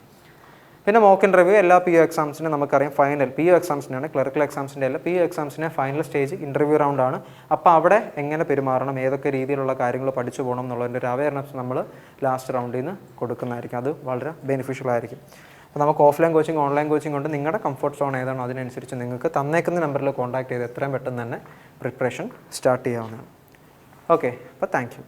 പിന്നെ മോക്ക് ഇൻ്റർവ്യൂ എല്ലാ PO എക്സാംസിനും നമുക്കറിയാം. ഫൈനൽ PO എക്സാംസിനാണ്, ക്ലറിക്കൽ എക്സാംസിൻ്റെ അല്ല, PO എക്സാംസിൻ്റെ ഫൈനൽ സ്റ്റേജ് ഇൻ്റർവ്യൂ റൗണ്ടാണ്. അപ്പോൾ അവിടെ എങ്ങനെ പെരുമാറണം, ഏതൊക്കെ രീതിയിലുള്ള കാര്യങ്ങൾ പഠിച്ചു പോകണം എന്നുള്ളതിൻ്റെ ഒരു അവയർനെസ് നമ്മൾ ലാസ്റ്റ് റൗണ്ടിൽ നിന്ന് കൊടുക്കുന്നതായിരിക്കും. അത് വളരെ ബെനിഫിഷ്യൽ ആയിരിക്കും. അപ്പോൾ നമുക്ക് ഓഫ്ലൈൻ കോച്ചിങ്, ഓൺലൈൻ കോച്ചിങ് കൊണ്ട് നിങ്ങളുടെ കംഫർട്ട് സോൺ ഏതാണോ അതിനനുസരിച്ച് നിങ്ങൾക്ക് തന്നേക്കുന്ന നമ്പറിൽ കോൺടാക്ട് ചെയ്ത് എത്രയും പെട്ടെന്ന് തന്നെ പ്രിപ്പറേഷൻ സ്റ്റാർട്ട് ചെയ്യാവുന്നതാണ്. ഓക്കെ, അപ്പോൾ താങ്ക് യു.